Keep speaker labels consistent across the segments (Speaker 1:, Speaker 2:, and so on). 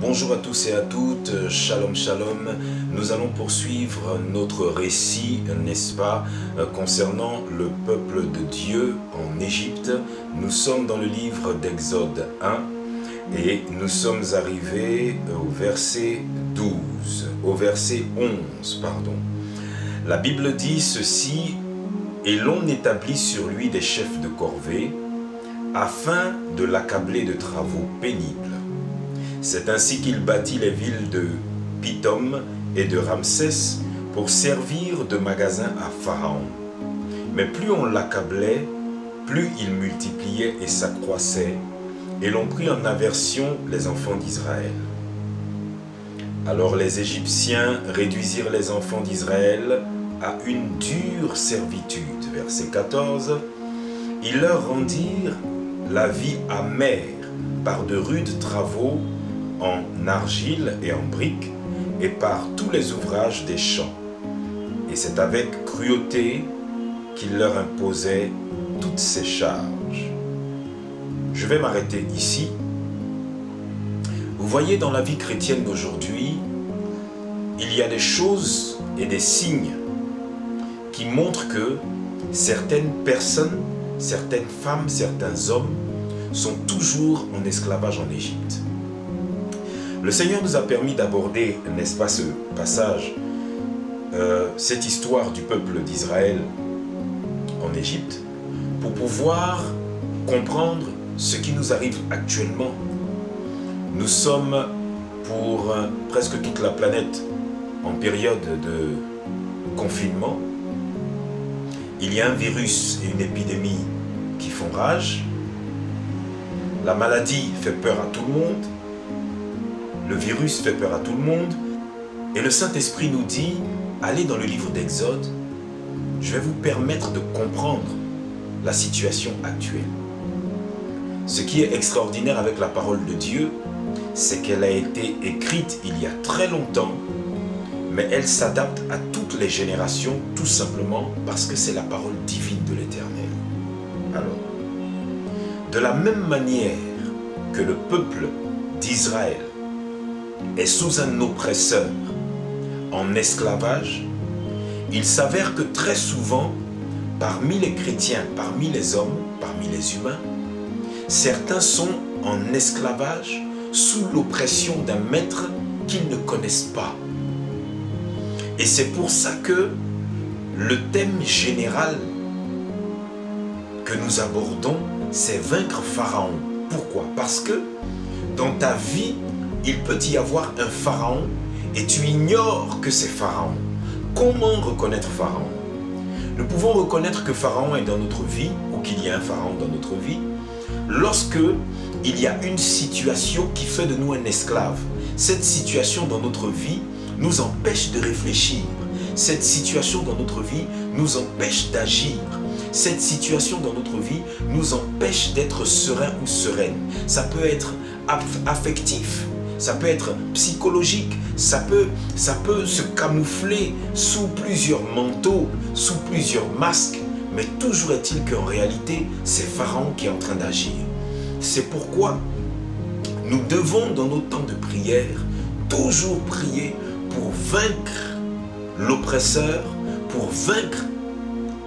Speaker 1: Bonjour à tous et à toutes, shalom shalom. Nous allons poursuivre notre récit, n'est-ce pas, concernant le peuple de Dieu en Égypte. Nous sommes dans le livre d'Exode 1 et nous sommes arrivés au verset 12, au verset 11, pardon. La Bible dit ceci: « Et l'on établit sur lui des chefs de corvée, afin de l'accabler de travaux pénibles. C'est ainsi qu'il bâtit les villes de Pithom et de Ramsès pour servir de magasin à Pharaon. Mais plus on l'accablait, plus il multipliait et s'accroissait, et l'on prit en aversion les enfants d'Israël. Alors les Égyptiens réduisirent les enfants d'Israël à une dure servitude. » Verset 14. « Ils leur rendirent la vie amère par de rudes travaux en argile et en briques et par tous les ouvrages des champs. Et c'est avec cruauté qu'il leur imposait toutes ces charges. » Je vais m'arrêter ici. Vous voyez, dans la vie chrétienne d'aujourd'hui, il y a des choses et des signes qui montrent que certaines personnes, certaines femmes, certains hommes sont toujours en esclavage en Égypte. Le Seigneur nous a permis d'aborder, n'est-ce pas, ce passage, cette histoire du peuple d'Israël en Égypte, pour pouvoir comprendre ce qui nous arrive actuellement. Nous sommes pour presque toute la planète en période de confinement. Il y a un virus et une épidémie qui font rage. La maladie fait peur à tout le monde. Le virus fait peur à tout le monde. Et le Saint-Esprit nous dit, allez dans le livre d'Exode, je vais vous permettre de comprendre la situation actuelle. Ce qui est extraordinaire avec la parole de Dieu, c'est qu'elle a été écrite il y a très longtemps, mais elle s'adapte à toutes les générations, tout simplement parce que c'est la parole divine de l'Éternel. Alors, de la même manière que le peuple d'Israël est sous un oppresseur en esclavage, il s'avère que très souvent, parmi les chrétiens, parmi les hommes, parmi les humains, certains sont en esclavage sous l'oppression d'un maître qu'ils ne connaissent pas. Et c'est pour ça que le thème général que nous abordons, c'est vaincre Pharaon. Pourquoi? Parce que dans ta vie, il peut y avoir un Pharaon et tu ignores que c'est Pharaon. Comment reconnaître Pharaon? Nous pouvons reconnaître que Pharaon est dans notre vie, ou qu'il y a un Pharaon dans notre vie, lorsque il y a une situation qui fait de nous un esclave. Cette situation dans notre vie nous empêche de réfléchir. Cette situation dans notre vie nous empêche d'agir. Cette situation dans notre vie nous empêche d'être serein ou sereine. Ça peut être affectif, ça peut être psychologique, ça peut se camoufler sous plusieurs manteaux, sous plusieurs masques, mais toujours est-il qu'en réalité, c'est Pharaon qui est en train d'agir. C'est pourquoi nous devons, dans nos temps de prière, toujours prier pour vaincre l'oppresseur, pour vaincre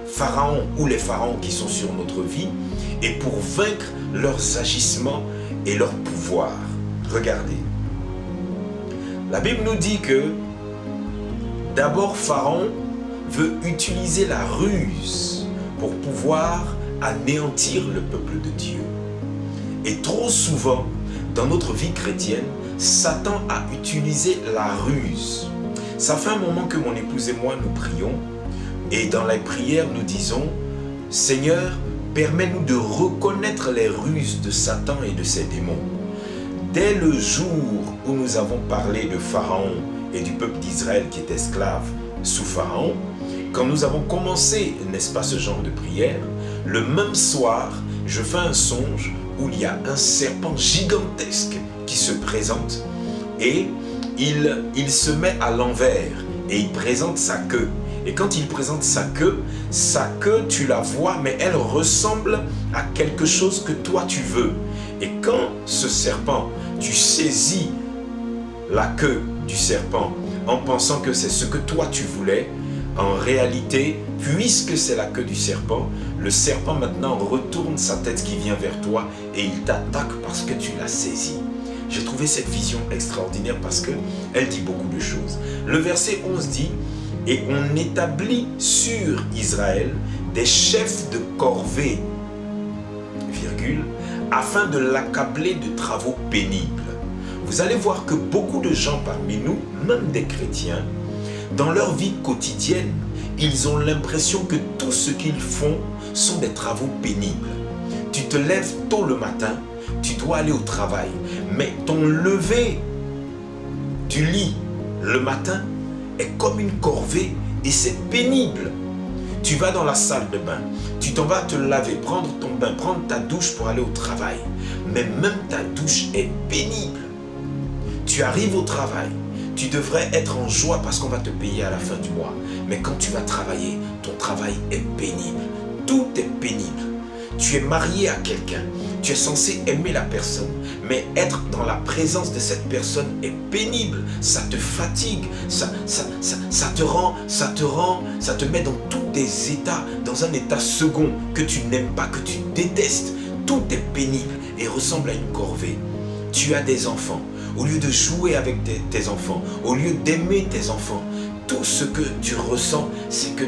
Speaker 1: Pharaon ou les pharaons qui sont sur notre vie et pour vaincre leurs agissements et leur pouvoir. Regardez. La Bible nous dit que d'abord Pharaon veut utiliser la ruse pour pouvoir anéantir le peuple de Dieu. Et trop souvent, dans notre vie chrétienne, Satan a utilisé la ruse. Ça fait un moment que mon épouse et moi nous prions, et dans la prière nous disons: Seigneur, permets-nous de reconnaître les ruses de Satan et de ses démons. Dès le jour où nous avons parlé de Pharaon et du peuple d'Israël qui est esclave sous Pharaon, quand nous avons commencé, n'est-ce pas, ce genre de prière, le même soir, je fais un songe où il y a un serpent gigantesque qui se présente et il se met à l'envers et il présente sa queue. Et quand il présente sa queue, tu la vois, mais elle ressemble à quelque chose que toi tu veux. Et quand ce serpent, tu saisis la queue du serpent en pensant que c'est ce que toi tu voulais, en réalité, puisque c'est la queue du serpent, le serpent maintenant retourne sa tête qui vient vers toi et il t'attaque parce que tu l'as saisi. J'ai trouvé cette vision extraordinaire parce qu'elle dit beaucoup de choses. Le verset 11 dit « Et on établit sur Israël des chefs de corvée, virgule, afin de l'accabler de travaux pénibles. » Vous allez voir que beaucoup de gens parmi nous, même des chrétiens, dans leur vie quotidienne, ils ont l'impression que tout ce qu'ils font sont des travaux pénibles. Tu te lèves tôt le matin, tu dois aller au travail, mais ton lever du lit le matin est comme une corvée et c'est pénible. Tu vas dans la salle de bain, tu t'en vas te laver, prendre ton bain, prendre ta douche pour aller au travail, mais même ta douche est pénible. Tu arrives au travail, tu devrais être en joie parce qu'on va te payer à la fin du mois. Mais quand tu vas travailler, ton travail est pénible. Tout est pénible. Tu es marié à quelqu'un, tu es censé aimer la personne, mais être dans la présence de cette personne est pénible. Ça te fatigue, ça te met dans tous des états, dans un état second que tu n'aimes pas, que tu détestes. Tout est pénible et ressemble à une corvée. Tu as des enfants. Au lieu de jouer avec tes enfants, au lieu d'aimer tes enfants, tout ce que tu ressens, c'est que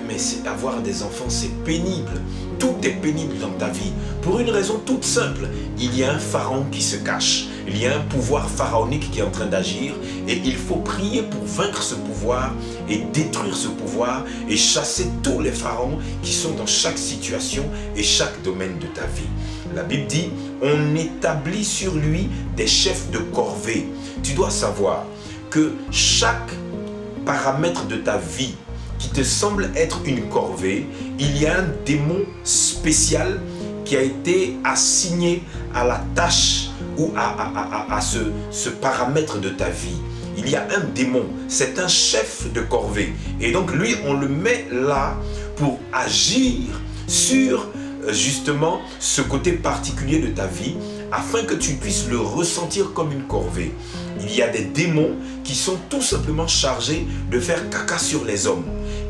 Speaker 1: avoir des enfants, c'est pénible. Tout est pénible dans ta vie. Pour une raison toute simple, il y a un pharaon qui se cache. Il y a un pouvoir pharaonique qui est en train d'agir et il faut prier pour vaincre ce pouvoir et détruire ce pouvoir et chasser tous les pharaons qui sont dans chaque situation et chaque domaine de ta vie. La Bible dit, on établit sur lui des chefs de corvée. Tu dois savoir que chaque paramètre de ta vie qui te semble être une corvée, il y a un démon spécial qui a été assigné à la tâche ou à ce paramètre de ta vie. Il y a un démon, c'est un chef de corvée. Et donc lui, on le met là pour agir sur justement ce côté particulier de ta vie afin que tu puisses le ressentir comme une corvée. Il y a des démons qui sont tout simplement chargés de faire caca sur les hommes.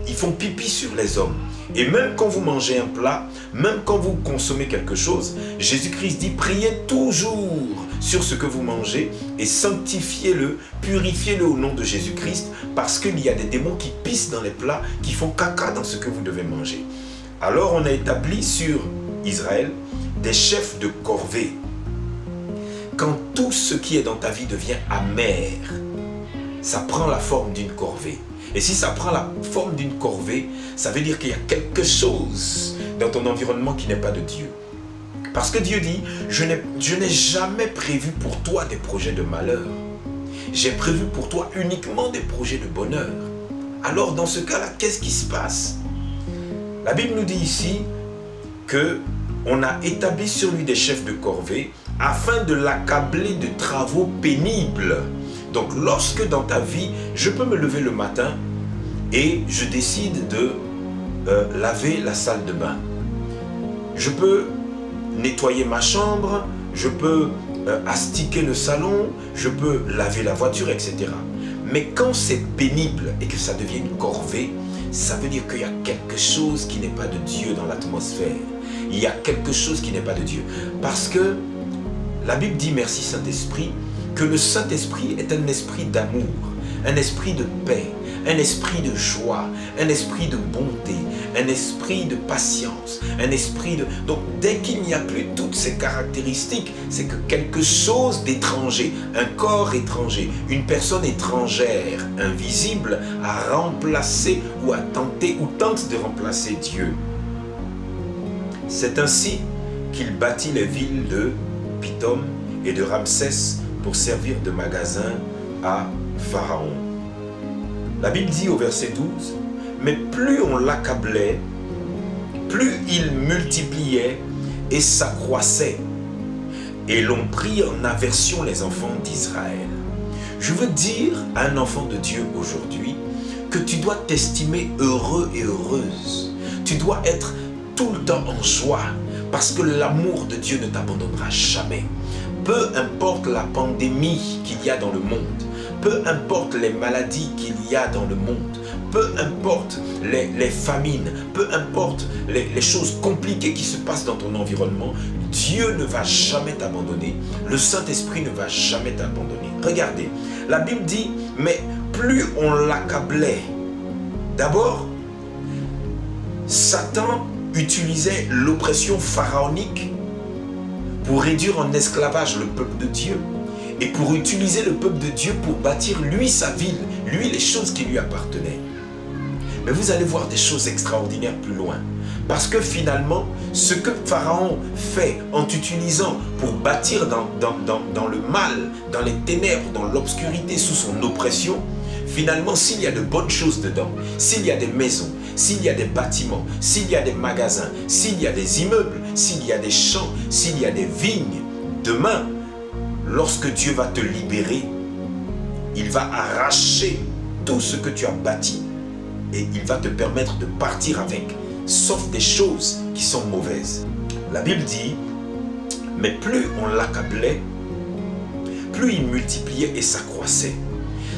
Speaker 1: Ils font pipi sur les hommes. Et même quand vous mangez un plat, même quand vous consommez quelque chose, Jésus-Christ dit priez toujours sur ce que vous mangez et sanctifiez-le, purifiez-le au nom de Jésus-Christ parce qu'il y a des démons qui pissent dans les plats, qui font caca dans ce que vous devez manger. Alors on a établi sur Israël des chefs de corvée. Quand tout ce qui est dans ta vie devient amer, ça prend la forme d'une corvée. Et si ça prend la forme d'une corvée, ça veut dire qu'il y a quelque chose dans ton environnement qui n'est pas de Dieu. Parce que Dieu dit, je n'ai jamais prévu pour toi des projets de malheur. J'ai prévu pour toi uniquement des projets de bonheur. Alors dans ce cas-là, qu'est-ce qui se passe? La Bible nous dit ici qu'on a établi sur lui des chefs de corvée afin de l'accabler de travaux pénibles. Donc lorsque dans ta vie, je peux me lever le matin et je décide de laver la salle de bain. Je peux nettoyer ma chambre, je peux astiquer le salon, je peux laver la voiture, etc. Mais quand c'est pénible et que ça devient une corvée, ça veut dire qu'il y a quelque chose qui n'est pas de Dieu dans l'atmosphère. Il y a quelque chose qui n'est pas de Dieu. Parce que la Bible dit, merci Saint-Esprit, que le Saint-Esprit est un esprit d'amour, un esprit de paix, un esprit de joie, un esprit de bonté, un esprit de patience, un esprit de... Donc dès qu'il n'y a plus toutes ces caractéristiques, c'est que quelque chose d'étranger, un corps étranger, une personne étrangère, invisible, a remplacé ou a tenté ou tente de remplacer Dieu. C'est ainsi qu'il bâtit les villes de Pithom et de Ramsès pour servir de magasin à Pharaon. La Bible dit au verset 12, « Mais plus on l'accablait, plus il multipliait et s'accroissait, et l'on prit en aversion les enfants d'Israël. » Je veux dire à un enfant de Dieu aujourd'hui que tu dois t'estimer heureux et heureuse. Tu dois être tout le temps en joie parce que l'amour de Dieu ne t'abandonnera jamais. Peu importe la pandémie qu'il y a dans le monde, peu importe les maladies qu'il y a dans le monde, peu importe les famines, peu importe les choses compliquées qui se passent dans ton environnement, Dieu ne va jamais t'abandonner. Le Saint-Esprit ne va jamais t'abandonner. Regardez, la Bible dit, mais plus on l'accablait. D'abord, Satan utilisait l'oppression pharaonique pour réduire en esclavage le peuple de Dieu et pour utiliser le peuple de Dieu pour bâtir lui sa ville, lui les choses qui lui appartenaient. Mais vous allez voir des choses extraordinaires plus loin. Parce que finalement, ce que Pharaon fait en t'utilisant pour bâtir dans le mal, dans les ténèbres, dans l'obscurité, sous son oppression, finalement, s'il y a de bonnes choses dedans, s'il y a des maisons, s'il y a des bâtiments, s'il y a des magasins, s'il y a des immeubles, s'il y a des champs, s'il y a des vignes, demain, lorsque Dieu va te libérer, il va arracher tout ce que tu as bâti et il va te permettre de partir avec, sauf des choses qui sont mauvaises. La Bible dit, mais plus on l'accablait, plus il multipliait et s'accroissait.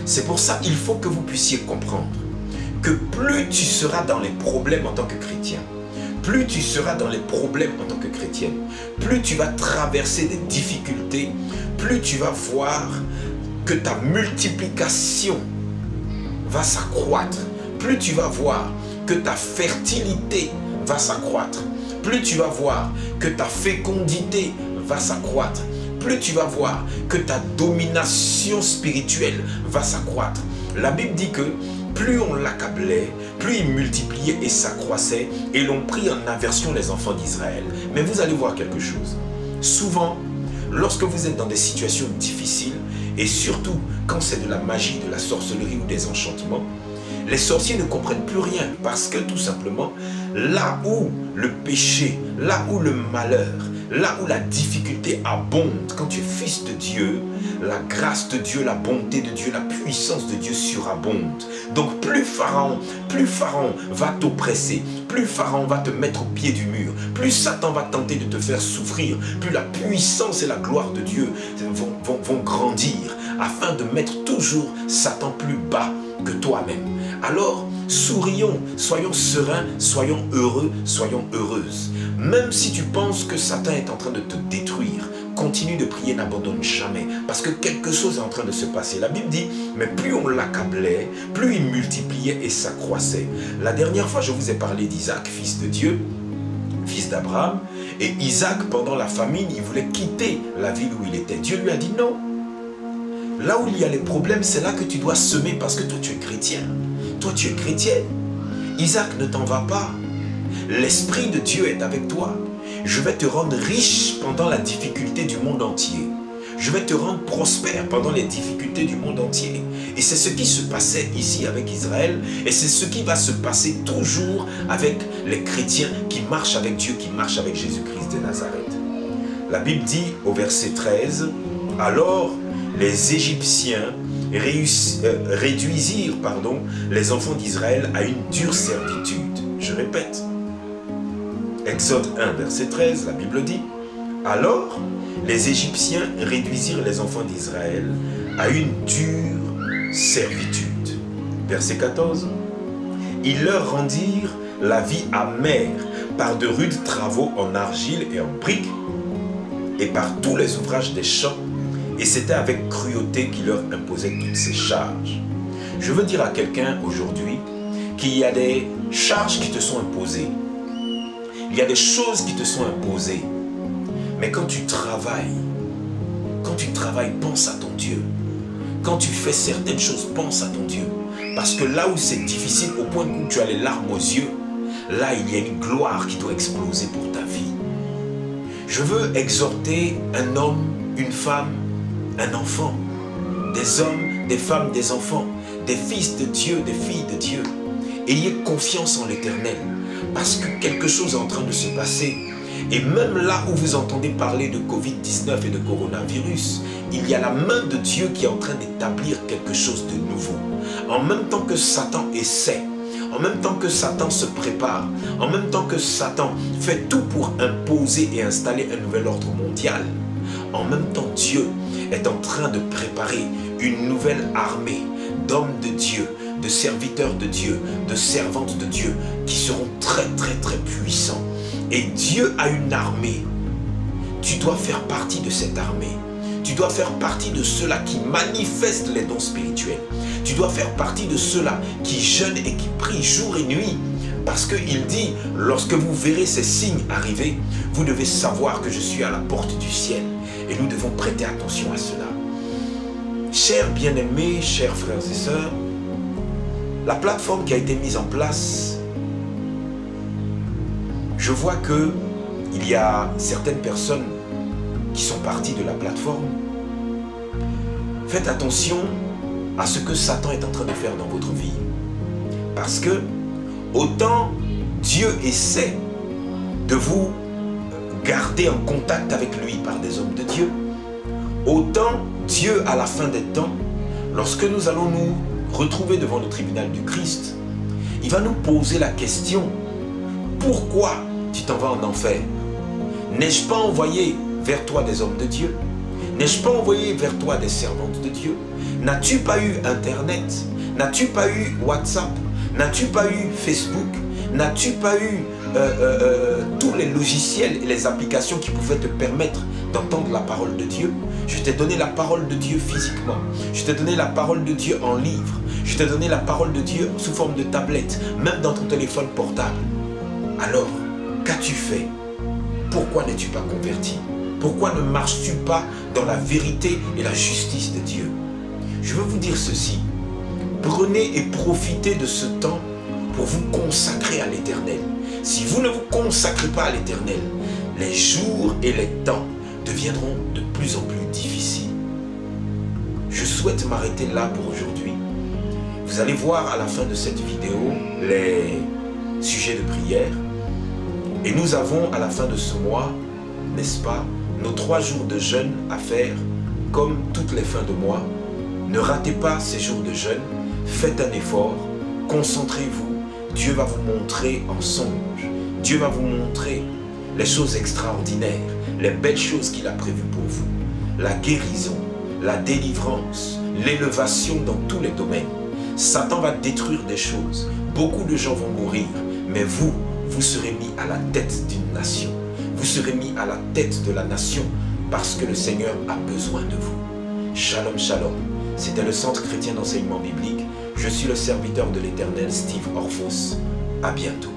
Speaker 1: C'est pour ça qu'il faut que vous puissiez comprendre que plus tu seras dans les problèmes en tant que chrétien, plus tu seras dans les problèmes en tant que chrétienne, plus tu vas traverser des difficultés, plus tu vas voir que ta multiplication va s'accroître, plus tu vas voir que ta fertilité va s'accroître, plus tu vas voir que ta fécondité va s'accroître, plus tu vas voir que ta domination spirituelle va s'accroître. La Bible dit que plus on l'accablait, plus il multipliait et s'accroissait, et l'on prit en aversion les enfants d'Israël. Mais vous allez voir quelque chose. Souvent, lorsque vous êtes dans des situations difficiles, et surtout quand c'est de la magie, de la sorcellerie ou des enchantements, les sorciers ne comprennent plus rien parce que tout simplement, là où le péché, là où le malheur, là où la difficulté abonde, quand tu es fils de Dieu, la grâce de Dieu, la bonté de Dieu, la puissance de Dieu surabonde. Donc plus Pharaon va t'oppresser, plus Pharaon va te mettre au pied du mur, plus Satan va tenter de te faire souffrir, plus la puissance et la gloire de Dieu vont grandir afin de mettre toujours Satan plus bas que toi-même. Alors, sourions, soyons sereins, soyons heureux, soyons heureuses. Même si tu penses que Satan est en train de te détruire, continue de prier, n'abandonne jamais. Parce que quelque chose est en train de se passer. La Bible dit, mais plus on l'accablait, plus il multipliait et s'accroissait. La dernière fois, je vous ai parlé d'Isaac, fils de Dieu, fils d'Abraham. Et Isaac, pendant la famine, il voulait quitter la ville où il était. Dieu lui a dit non. Là où il y a les problèmes, c'est là que tu dois semer parce que toi, tu es chrétien. Toi, tu es chrétienne. Isaac, ne t'en va pas. L'Esprit de Dieu est avec toi. Je vais te rendre riche pendant la difficulté du monde entier. Je vais te rendre prospère pendant les difficultés du monde entier. Et c'est ce qui se passait ici avec Israël. Et c'est ce qui va se passer toujours avec les chrétiens qui marchent avec Dieu, qui marchent avec Jésus-Christ de Nazareth. La Bible dit au verset 13, « Alors les Égyptiens réduisirent les enfants d'Israël à une dure servitude. » Je répète. Exode 1, verset 13, la Bible dit, « Alors les Égyptiens réduisirent les enfants d'Israël à une dure servitude. » Verset 14, « Ils leur rendirent la vie amère par de rudes travaux en argile et en briques et par tous les ouvrages des champs, et c'était avec cruauté qu'ils leur imposaient toutes ces charges. » Je veux dire à quelqu'un aujourd'hui qu'il y a des charges qui te sont imposées. Il y a des choses qui te sont imposées. Mais quand tu travailles, pense à ton Dieu. Quand tu fais certaines choses, pense à ton Dieu. Parce que là où c'est difficile, au point où tu as les larmes aux yeux, là il y a une gloire qui doit exploser pour ta vie. Je veux exhorter un homme, une femme, un enfant, des hommes, des femmes, des enfants, des fils de Dieu, des filles de Dieu. Ayez confiance en l'Éternel, parce que quelque chose est en train de se passer. Et même là où vous entendez parler de Covid-19 et de coronavirus, il y a la main de Dieu qui est en train d'établir quelque chose de nouveau. En même temps que Satan essaie, en même temps que Satan se prépare, en même temps que Satan fait tout pour imposer et installer un nouvel ordre mondial, en même temps Dieu est en train de préparer une nouvelle armée d'hommes de Dieu, de serviteurs de Dieu, de servantes de Dieu, qui seront très puissants. Et Dieu a une armée. Tu dois faire partie de cette armée. Tu dois faire partie de ceux-là qui manifestent les dons spirituels. Tu dois faire partie de ceux-là qui jeûnent et qui prient jour et nuit. Parce qu'il dit, lorsque vous verrez ces signes arriver, vous devez savoir que je suis à la porte du ciel. Et nous devons prêter attention à cela. Chers bien-aimés, chers frères et sœurs, la plateforme qui a été mise en place, je vois qu'il y a certaines personnes qui sont parties de la plateforme. Faites attention à ce que Satan est en train de faire dans votre vie. Parce que autant Dieu essaie de vous garder en contact avec lui par des hommes de Dieu, autant Dieu à la fin des temps, lorsque nous allons nous retrouver devant le tribunal du Christ, il va nous poser la question: pourquoi tu t'en vas en enfer? N'ai-je pas envoyé vers toi des hommes de Dieu? N'ai-je pas envoyé vers toi des servantes de Dieu? N'as-tu pas eu Internet? N'as-tu pas eu WhatsApp? N'as-tu pas eu Facebook? N'as-tu pas eu tous les logiciels et les applications qui pouvaient te permettre d'entendre la parole de Dieu? Je t'ai donné la parole de Dieu physiquement. Je t'ai donné la parole de Dieu en livre. Je t'ai donné la parole de Dieu sous forme de tablette, même dans ton téléphone portable. Alors, qu'as-tu fait? Pourquoi n'es-tu pas converti? Pourquoi ne marches-tu pas dans la vérité et la justice de Dieu? Je veux vous dire ceci. Prenez et profitez de ce temps pour vous consacrer à l'Éternel. Si vous ne vous consacrez pas à l'Éternel, les jours et les temps deviendront de plus en plus difficiles. Je souhaite m'arrêter là pour aujourd'hui. Vous allez voir à la fin de cette vidéo les sujets de prière. Et nous avons à la fin de ce mois, n'est-ce pas, nos 3 jours de jeûne à faire comme toutes les fins de mois. Ne ratez pas ces jours de jeûne, faites un effort, concentrez-vous. Dieu va vous montrer en songe, Dieu va vous montrer les choses extraordinaires, les belles choses qu'il a prévues pour vous. La guérison, la délivrance, l'élevation dans tous les domaines. Satan va détruire des choses, beaucoup de gens vont mourir, mais vous serez mis à la tête d'une nation. Vous serez mis à la tête de la nation parce que le Seigneur a besoin de vous. Shalom, shalom. C'était le Centre chrétien d'enseignement biblique. Je suis le serviteur de l'Éternel, Steve Orphos. À bientôt.